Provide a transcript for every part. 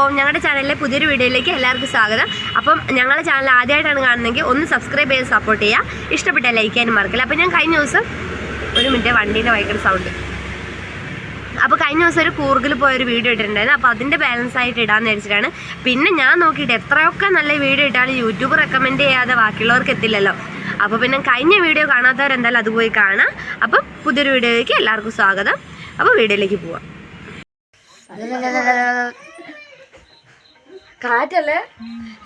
ഞങ്ങളുടെ ചാനലിലെ പുതിയൊരു വീഡിയോയിലേക്ക് എല്ലാവർക്കും സ്വാഗതം. അപ്പം ഞങ്ങളുടെ ചാനൽ ആദ്യമായിട്ടാണ് കാണുന്നതെങ്കിൽ ഒന്ന് സബ്സ്ക്രൈബ് ചെയ്ത് സപ്പോർട്ട് ചെയ്യുക. ഇഷ്ടപ്പെട്ട ലൈക്ക് ചെയ്യാനും മറക്കില്ല. അപ്പോൾ ഞാൻ കഴിഞ്ഞ ദിവസം ഒരു മിനിറ്റ് വണ്ടീൻ്റെ ഭയങ്കര സൗണ്ട്. അപ്പോൾ കഴിഞ്ഞ ദിവസം ഒരു കൂർഗിൽ പോയൊരു വീഡിയോ ഇട്ടിട്ടുണ്ടായിരുന്നു. അപ്പോൾ അതിൻ്റെ ബാലൻസ് ആയിട്ട് ഇടാമെന്ന് വെച്ചിട്ടാണ്. പിന്നെ ഞാൻ നോക്കിയിട്ട് എത്രയൊക്കെ നല്ല വീഡിയോ ഇട്ടാലും യൂട്യൂബ് റെക്കമെൻഡ് ചെയ്യാതെ ബാക്കിയുള്ളവർക്ക് എത്തില്ലല്ലോ. അപ്പോൾ പിന്നെ കഴിഞ്ഞ വീഡിയോ കാണാത്തവരെന്തായാലും അത് പോയി കാണാം. അപ്പം പുതിയൊരു വീഡിയോയിലേക്ക് എല്ലാവർക്കും സ്വാഗതം. അപ്പോൾ വീഡിയോയിലേക്ക് പോവാം. കാറ്റല്ലേ.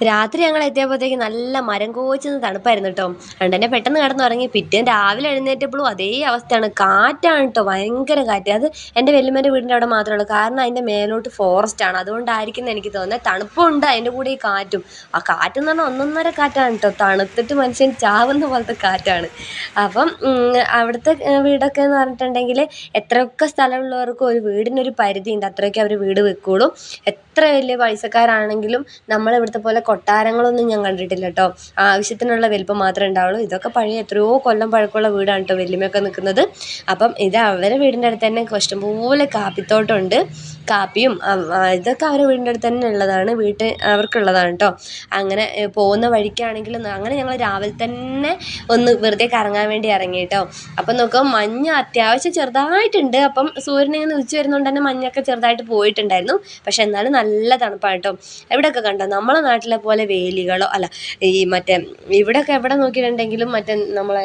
രാത്രി ഞങ്ങൾ എത്തിയപ്പോഴത്തേക്ക് നല്ല മരം കോച്ചുന്ന തണുപ്പായിരുന്നു കേട്ടോ. അതുകൊണ്ട് തന്നെ പെട്ടെന്ന് കിടന്നുറങ്ങി. പിറ്റേന്ന് രാവിലെ എഴുന്നേറ്റപ്പോഴും അതേ അവസ്ഥയാണ്. കാറ്റാണ് കേട്ടോ, ഭയങ്കര കാറ്റ്. അത് എൻ്റെ വല്യമ്മേൻ്റെ വീടിൻ്റെ അവിടെ മാത്രമേ ഉള്ളൂ. കാരണം അതിൻ്റെ മേലോട്ട് ഫോറസ്റ്റാണ്, അതുകൊണ്ടായിരിക്കും എനിക്ക് തോന്നുന്നത്. തണുപ്പുണ്ട്, അതിൻ്റെ കൂടെ ഈ കാറ്റും. ആ കാറ്റെന്ന് പറഞ്ഞാൽ ഒന്നൊന്നര കാറ്റാണ് കേട്ടോ. തണുത്തിട്ട് മനുഷ്യൻ ചാവുന്ന പോലത്തെ കാറ്റാണ്. അപ്പം അവിടുത്തെ വീടൊക്കെ എന്ന് പറഞ്ഞിട്ടുണ്ടെങ്കിൽ എത്രയൊക്കെ സ്ഥലമുള്ളവർക്കും ഒരു വീടിനൊരു പരിധിയുണ്ട്. അത്രയൊക്കെ അവർ വീട് വെക്കുള്ളൂ. എത്ര വലിയ പൈസക്കാരാണെങ്കിലും നമ്മളിവിടുത്തെ പോലെ കൊട്ടാരങ്ങളൊന്നും ഞാൻ കണ്ടിട്ടില്ല കേട്ടോ. ആവശ്യത്തിനുള്ള വലിപ്പം മാത്രമേ ഉണ്ടാവുള്ളൂ. ഇതൊക്കെ പഴയ എത്രയോ കൊല്ലം പഴക്കമുള്ള വീടാണ് കേട്ടോ വല്യമ്മയൊക്കെ നിൽക്കുന്നത്. അപ്പം ഇത് അവരെ വീടിൻ്റെ അടുത്ത് തന്നെ ഇഷ്ടംപോലെ കാപ്പിത്തോട്ടമുണ്ട്. കാപ്പിയും ഇതൊക്കെ അവരുടെ വീടിൻ്റെ അടുത്ത് തന്നെ ഉള്ളതാണ്, അവർക്കുള്ളതാണ് കേട്ടോ. അങ്ങനെ പോകുന്ന വഴിക്കാണെങ്കിലും അങ്ങനെ ഞങ്ങൾ രാവിലെ തന്നെ ഒന്ന് വെറുതെ കറങ്ങാൻ വേണ്ടി ഇറങ്ങി കേട്ടോ. അപ്പം നോക്കാം, മഞ്ഞ് അത്യാവശ്യം ചെറുതായിട്ടുണ്ട്. അപ്പം സൂര്യനിങ്ങനെ ഉച്ച വരുന്നതുകൊണ്ട് തന്നെ മഞ്ഞൊക്കെ ചെറുതായിട്ട് പോയിട്ടുണ്ടായിരുന്നു. പക്ഷെ എന്നാലും നല്ല തണുപ്പാണ് കേട്ടോ. ഇവിടെയൊക്കെ കണ്ടോ നമ്മളെ നാട്ടിലെ പോലെ വേലികളോ അല്ല, ഈ മറ്റേ ഇവിടെയൊക്കെ എവിടെ നോക്കിയിട്ടുണ്ടെങ്കിലും മറ്റേ നമ്മളെ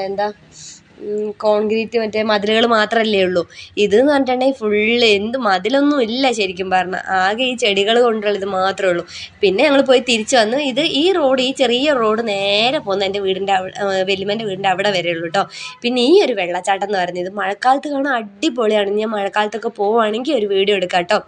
കോൺക്രീറ്റ് മറ്റേ മതിലുകൾ മാത്രമല്ലേ ഉള്ളൂ. ഇതെന്ന് പറഞ്ഞിട്ടുണ്ടെങ്കിൽ ഫുള്ള് മതിലൊന്നും ഇല്ല ശരിക്കും പറഞ്ഞാൽ. ആകെ ഈ ചെടികൾ കൊണ്ടുള്ള ഇത് മാത്രമേ ഉള്ളൂ. പിന്നെ ഞങ്ങൾ പോയി തിരിച്ചു വന്നു. ഈ ചെറിയ റോഡ് നേരെ പോകുന്ന എൻ്റെ വീടിൻ്റെ വല്യമ്മേൻ്റെ വീടിൻ്റെ അവിടെ വരെ ഉള്ളൂ കേട്ടോ. പിന്നെ ഈ ഒരു വെള്ളച്ചാട്ടം എന്ന് പറയുന്നത് മഴക്കാലത്ത് കാണാൻ അടിപൊളിയാണ്. ഞാൻ മഴക്കാലത്തൊക്കെ പോവുകയാണെങ്കിൽ ഒരു വീഡിയോ എടുക്കാം കേട്ടോ.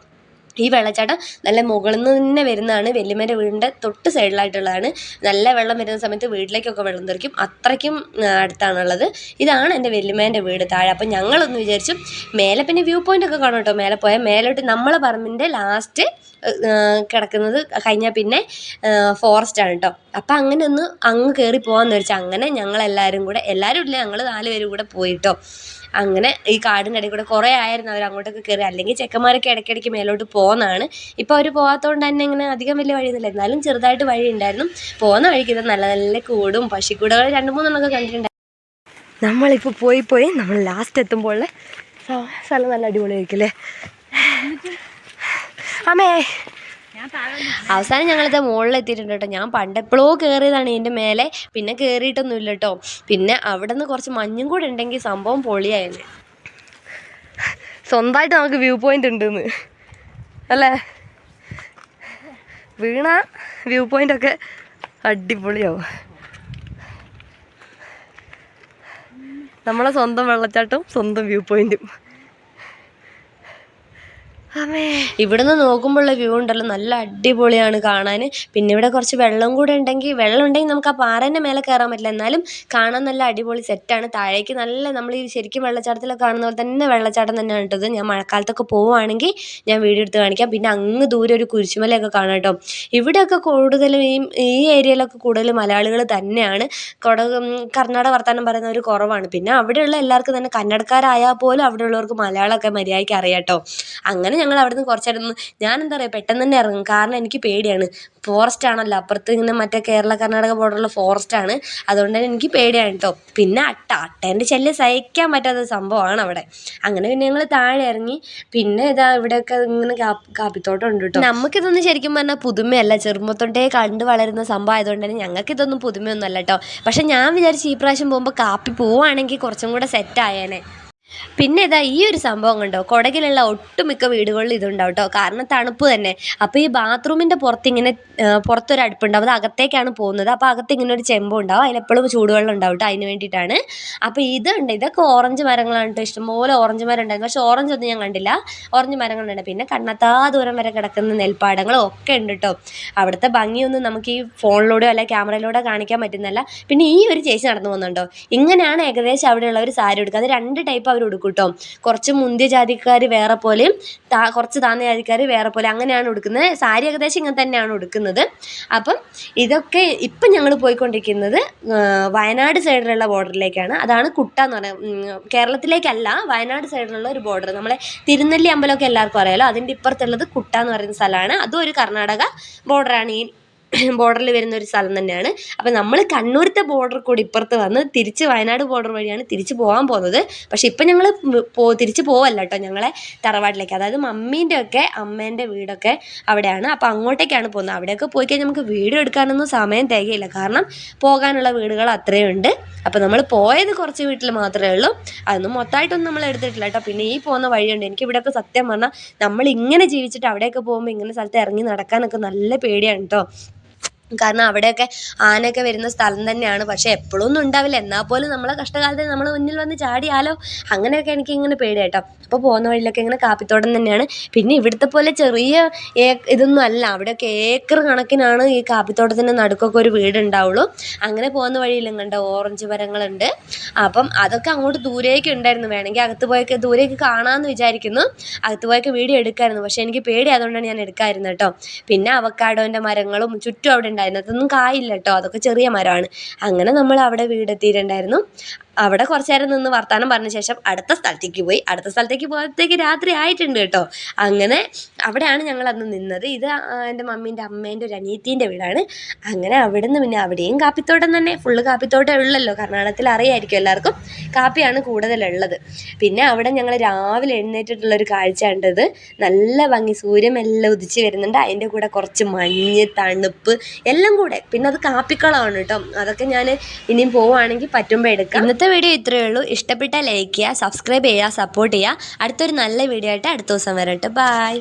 ഈ വെള്ളച്ചാട്ടം നല്ല മുകളിൽ നിന്ന് തന്നെ വരുന്നതാണ്. വല്യമ്മേൻ്റെ വീടിൻ്റെ തൊട്ട് സൈഡിലായിട്ടുള്ളതാണ്. നല്ല വെള്ളം വരുന്ന സമയത്ത് വീട്ടിലേക്കൊക്കെ വെള്ളം തെറിക്കും. അത്രയ്ക്കും അടുത്താണുള്ളത്. ഇതാണ് എൻ്റെ വല്യമ്മേൻ്റെ വീട് താഴെ. അപ്പം ഞങ്ങളൊന്ന് വിചാരിച്ചു മേലെ പിന്നെ വ്യൂ പോയിൻ്റ് ഒക്കെ കാണും കേട്ടോ. മേലെ പോയാൽ മേലോട്ട് നമ്മളെ പറമ്പിൻ്റെ ലാസ്റ്റ് കിടക്കുന്നത് കഴിഞ്ഞാൽ പിന്നെ ഫോറസ്റ്റാണ് കേട്ടോ. അപ്പം അങ്ങനെ ഒന്ന് അങ്ങ് കയറി പോകാമെന്ന് വെച്ചാൽ അങ്ങനെ ഞങ്ങളെല്ലാവരും കൂടെ, എല്ലാവരും ഇല്ല, ഞങ്ങൾ 4 പേരും കൂടെ പോയിട്ടോ. അങ്ങനെ ഈ കാടിൻ്റെ ഇടയിൽ കൂടെ കുറേ ആയിരുന്നു അവർ അങ്ങോട്ടൊക്കെ കയറി. അല്ലെങ്കിൽ ചെക്കന്മാരൊക്കെ ഇടയ്ക്കിടയ്ക്ക് മേലോട്ട് പോകുന്നതാണ്. ഇപ്പോൾ അവർ പോകാത്തതുകൊണ്ട് തന്നെ ഇങ്ങനെ അധികം വലിയ വഴിയൊന്നുമില്ല, എന്നാലും ചെറുതായിട്ട് വഴി ഉണ്ടായിരുന്നു. പോകുന്ന വഴിക്ക് ഇത് നല്ല നല്ല കൂടും പശിക്കൂടുകൾ 2-3 കണ്ടിട്ടുണ്ടായിരുന്നു. നമ്മളിപ്പോൾ പോയി നമ്മൾ ലാസ്റ്റ് എത്തുമ്പോൾ സ്ഥലം നല്ല അടിപൊളിയായിരിക്കും അല്ലേ അമ്മേ. അവസാനം ഞങ്ങളിത് മുകളിലെത്തിയിട്ടുണ്ട് കേട്ടോ. ഞാൻ പണ്ടെപ്പോഴോ കയറിയതാണ് ഇതിൻ്റെ മേലെ, പിന്നെ കയറിയിട്ടൊന്നുമില്ല കേട്ടോ. പിന്നെ അവിടെ നിന്ന് കുറച്ച് മഞ്ഞും കൂടെ ഉണ്ടെങ്കിൽ സംഭവം പൊളിയായത്. സ്വന്തമായിട്ട് നമുക്ക് വ്യൂ പോയിൻ്റ് ഉണ്ടെന്ന് അല്ലേ. വീണ വ്യൂ പോയിൻ്റൊക്കെ അടിപൊളിയാവും. നമ്മളെ സ്വന്തം വെള്ളച്ചാട്ടവും സ്വന്തം വ്യൂ പോയിൻറ്റും. ഇവിടുന്ന് നോക്കുമ്പോഴുള്ള വ്യൂ ഉണ്ടല്ലോ നല്ല അടിപൊളിയാണ് കാണാൻ. പിന്നെ ഇവിടെ കുറച്ച് വെള്ളം ഉണ്ടെങ്കിൽ നമുക്ക് ആ പാറേൻ്റെ മേലെ കയറാൻ പറ്റില്ല, എന്നാലും കാണാൻ നല്ല അടിപൊളി സെറ്റാണ്. താഴേക്ക് നല്ല നമ്മൾ ഈ ശരിക്കും വെള്ളച്ചാട്ടത്തിലൊക്കെ കാണുന്ന പോലെ തന്നെ വെള്ളച്ചാട്ടം തന്നെയാണ് കേട്ടത്. ഞാൻ മഴക്കാലത്തൊക്കെ പോവുകയാണെങ്കിൽ ഞാൻ വീഡിയോ എടുത്ത് കാണിക്കാം. പിന്നെ അങ്ങ് ദൂരെ ഒരു കുരിശുമലയൊക്കെ കാണാം കേട്ടോ. ഇവിടെയൊക്കെ കൂടുതലും ഈ ഏരിയയിലൊക്കെ കൂടുതൽ മലയാളികൾ തന്നെയാണ്. കർണാടക വർത്താനം പറയുന്നവർ കുറവാണ്. പിന്നെ അവിടെയുള്ള എല്ലാവർക്കും തന്നെ കന്നഡക്കാരായാൽ പോലും അവിടെയുള്ളവർക്ക് മലയാളമൊക്കെ മര്യാദയ്ക്ക് അറിയാം കേട്ടോ. അങ്ങനെ ഞങ്ങൾ അവിടെ നിന്ന് കുറച്ച് നേരം ഞാൻ എന്താ പറയുക പെട്ടെന്ന് തന്നെ ഇറങ്ങും. കാരണം എനിക്ക് പേടിയാണ്. ഫോറസ്റ്റ് ആണല്ലോ അപ്പുറത്ത്, ഇങ്ങനെ മറ്റേ കേരള കർണാടക ബോർഡറുള്ള ഫോറസ്റ്റാണ്. അതുകൊണ്ട് തന്നെ എനിക്ക് പേടിയാണ് കേട്ടോ. പിന്നെ അട്ടേൻ്റെ ശല്യം സഹിക്കാൻ പറ്റാത്ത സംഭവമാണ് അവിടെ. അങ്ങനെ പിന്നെ ഞങ്ങൾ താഴെ ഇറങ്ങി. പിന്നെ ഇവിടെയൊക്കെ ഇങ്ങനെ കാപ്പിത്തോട്ടം ഉണ്ട് കേട്ടോ. നമുക്കിതൊന്നും ശരിക്കും പറഞ്ഞാൽ പുതുമയല്ല, ചെറുപ്പത്തൊട്ടേ കണ്ട് വളരുന്ന സംഭവം ആയതുകൊണ്ട് തന്നെ ഞങ്ങൾക്കിതൊന്നും പുതുമയൊന്നും അല്ല കേട്ടോ. പക്ഷെ ഞാൻ വിചാരിച്ചു ഈ പ്രാവശ്യം പോകുമ്പോൾ കാപ്പി പോവുകയാണെങ്കിൽ കുറച്ചും കൂടെ സെറ്റായേനെ. പിന്നെ ഈ ഒരു സംഭവം കണ്ടോ, കുടകിലുള്ള ഒട്ടുമിക്ക വീടുകളിൽ ഇതുണ്ടാവും കേട്ടോ. കാരണം തണുപ്പ് തന്നെ. അപ്പോൾ ഈ ബാത്റൂമിൻ്റെ പുറത്തൊരു അടുപ്പുണ്ടാവും, അത് അകത്തേക്കാണ് പോകുന്നത്. അപ്പോൾ അകത്ത് ഇങ്ങനെ ഒരു ചെമ്പും ഉണ്ടാവും, അതിലെപ്പോഴും ചൂടുവെള്ളം ഉണ്ടാവും കേട്ടോ. അതിന് വേണ്ടിയിട്ടാണ്. അപ്പോൾ ഇതൊക്കെ ഓറഞ്ച് മരങ്ങളാണ് കേട്ടോ. ഇഷ്ടംപോലെ ഓറഞ്ച് മരം ഉണ്ടായിരുന്നു. പക്ഷേ ഓറഞ്ച് ഒന്നും ഞാൻ കണ്ടില്ല. ഓറഞ്ച് മരങ്ങളുണ്ട്. പിന്നെ കണ്ണത്താ ദൂരം വരെ കിടക്കുന്ന നെൽപ്പാടങ്ങളും ഒക്കെ ഉണ്ട് കേട്ടോ. അവിടുത്തെ ഭംഗിയൊന്നും നമുക്ക് ഈ ഫോണിലൂടെയോ അല്ല ക്യാമറയിലൂടെ കാണിക്കാൻ പറ്റുന്നല്ല. പിന്നെ ഈ ഒരു ചേച്ചി നടന്നു പോകുന്നുണ്ടോ, ഇങ്ങനെയാണ് ഏകദേശം അവിടെയുള്ളവർ സാരി എടുക്കുക. അത് 2 ടൈപ്പ് അവർ ഉടുക്കും കേട്ടോ. കുറച്ച് മുന്തിയ ജാതിക്കാർ വേറെ പോലെയും കുറച്ച് താഴ്ന്ന ജാതിക്കാർ വേറെ പോലെ അങ്ങനെയാണ് ഉടുക്കുന്നത്. സാരി ഏകദേശം ഇങ്ങനെ തന്നെയാണ് ഉടുക്കുന്നത്. അപ്പം ഇതൊക്കെ ഇപ്പം ഞങ്ങൾ പോയിക്കൊണ്ടിരിക്കുന്നത് വയനാട് സൈഡിലുള്ള ബോർഡറിലേക്കാണ്. അതാണ് കുട്ട എന്ന് പറയുന്നത്. കേരളത്തിലേക്കല്ല, വയനാട് സൈഡിലുള്ള ഒരു ബോർഡർ. നമ്മളെ തിരുനെല്ലി അമ്പലമൊക്കെ എല്ലാവർക്കും അറിയാലോ, അതിൻ്റെ ഇപ്പുറത്തുള്ളത് കുട്ട എന്ന് പറയുന്ന സ്ഥലമാണ്. അതും ഒരു കർണാടക ബോർഡറാണ്. ഈ ബോർഡറിൽ വരുന്ന ഒരു സ്ഥലം തന്നെയാണ്. അപ്പം നമ്മൾ കണ്ണൂരത്തെ ബോർഡർ കൂടി ഇപ്പുറത്ത് വന്ന് തിരിച്ച് വയനാട് ബോർഡർ വഴിയാണ് തിരിച്ച് പോകാൻ പോകുന്നത്. പക്ഷേ ഇപ്പം ഞങ്ങൾ തിരിച്ച് പോവല്ല കേട്ടോ, ഞങ്ങളെ തറവാട്ടിലേക്ക്, അതായത് മമ്മീൻ്റെ ഒക്കെ അമ്മേൻ്റെ വീടൊക്കെ അവിടെയാണ്. അപ്പോൾ അങ്ങോട്ടേക്കാണ് പോകുന്നത്. അവിടെയൊക്കെ പോയി കഴിഞ്ഞാൽ നമുക്ക് വീഡിയോ എടുക്കാനൊന്നും സമയം തികയില്ല, കാരണം പോകാനുള്ള വീടുകൾ അത്രയും ഉണ്ട്. അപ്പോൾ നമ്മൾ പോയത് കുറച്ച് വീട്ടിൽ മാത്രമേ ഉള്ളൂ, അതൊന്നും മൊത്തമായിട്ടൊന്നും നമ്മൾ എടുത്തിട്ടില്ല കേട്ടോ. പിന്നെ ഈ പോകുന്ന വഴിയുണ്ട്, എനിക്ക് ഇവിടെയൊക്കെ സത്യം പറഞ്ഞാൽ നമ്മൾ ഇങ്ങനെ ജീവിച്ചിട്ട് അവിടെയൊക്കെ പോകുമ്പോൾ ഇങ്ങനെ സ്ഥലത്ത് ഇറങ്ങി നടക്കാനൊക്കെ നല്ല പേടിയാണ് കേട്ടോ. കാരണം അവിടെയൊക്കെ ആനയൊക്കെ വരുന്ന സ്ഥലം തന്നെയാണ്. പക്ഷേ എപ്പോഴും ഒന്നും ഉണ്ടാവില്ല, എന്നാൽ പോലും നമ്മളെ കഷ്ടകാലത്ത് നമ്മൾ മുന്നിൽ വന്ന് ചാടിയാലോ, അങ്ങനെയൊക്കെ എനിക്ക് ഇങ്ങനെ പേടി കേട്ടോ. അപ്പോൾ പോകുന്ന വഴിയിലൊക്കെ ഇങ്ങനെ കാപ്പിത്തോട്ടം തന്നെയാണ്. പിന്നെ ഇവിടുത്തെ പോലെ ചെറിയ ഇതൊന്നും അല്ല, അവിടെയൊക്കെ ഏക്കർ കണക്കിനാണ് ഈ കാപ്പിത്തോട്ടത്തിൻ്റെ നടുക്കൊക്കെ ഒരു വീടുണ്ടാവുള്ളൂ. അങ്ങനെ പോകുന്ന വഴിയിലും കണ്ട ഓറഞ്ച് മരങ്ങളുണ്ട്. അപ്പം അതൊക്കെ അങ്ങോട്ട് ദൂരേക്ക് ഉണ്ടായിരുന്നു, വേണമെങ്കിൽ അകത്ത് പോയൊക്കെ ദൂരേക്ക് കാണാമെന്ന് വിചാരിക്കുന്നു. അകത്ത് പോയൊക്കെ വീഡിയോ എടുക്കാമായിരുന്നു, പക്ഷേ എനിക്ക് പേടി, അതുകൊണ്ടാണ് ഞാൻ എടുക്കാമായിരുന്നു കേട്ടോ. പിന്നെ അവക്കാഡോൻ്റെ മരങ്ങളും ചുറ്റും അവിടെ ഉണ്ടായിരുന്നു. അതൊന്നും കായില്ല കേട്ടോ, അതൊക്കെ ചെറിയ മരമാണ്. അങ്ങനെ നമ്മൾ അവിടെ വീടെത്തിയിട്ടുണ്ടായിരുന്നു. അവിടെ കുറച്ച് നേരം നിന്ന് വർത്താനം പറഞ്ഞ ശേഷം അടുത്ത സ്ഥലത്തേക്ക് പോയി. അടുത്ത സ്ഥലത്തേക്ക് പോകുമ്പോഴത്തേക്ക് രാത്രി ആയിട്ടുണ്ട് കേട്ടോ. അങ്ങനെ അവിടെയാണ് ഞങ്ങൾ അന്ന് നിന്നത്. ഇത് എൻ്റെ മമ്മീൻ്റെ അമ്മേൻ്റെ ഒരു അനിയത്തീൻ്റെ വീടാണ്. അങ്ങനെ അവിടെ നിന്ന് പിന്നെ അവിടെയും കാപ്പിത്തോട്ടം തന്നെ, ഫുള്ള് കാപ്പിത്തോട്ടം ഉള്ളല്ലോ, കർണാടകത്തിൽ അറിയായിരിക്കും എല്ലാവർക്കും, കാപ്പിയാണ് കൂടുതലുള്ളത്. പിന്നെ അവിടെ ഞങ്ങൾ രാവിലെ എഴുന്നേറ്റിട്ടുള്ളൊരു കാഴ്ച കണ്ടത്, നല്ല ഭംഗി, സൂര്യൻ എല്ലാം ഉദിച്ച് വരുന്നുണ്ട്, അതിൻ്റെ കൂടെ കുറച്ച് മഞ്ഞ്, തണുപ്പ് എല്ലാം കൂടെ. പിന്നെ അത് കാപ്പിക്കളമാണ് കേട്ടോ. അതൊക്കെ ഞാൻ ഇനിയും പോവുകയാണെങ്കിൽ പറ്റുമ്പോൾ എടുക്കാം. ഇന്നത്തെ വീഡിയോ ഇത്രയേ ഉള്ളൂ. ഇഷ്ടപ്പെട്ടാൽ ലൈക്ക് ചെയ്യുക, സബ്സ്ക്രൈബ് ചെയ്യുക, സപ്പോർട്ട് ചെയ്യുക. അടുത്തൊരു നല്ല വീഡിയോ ആയിട്ട് അടുത്ത ദിവസം വരട്ടെ. ബൈ.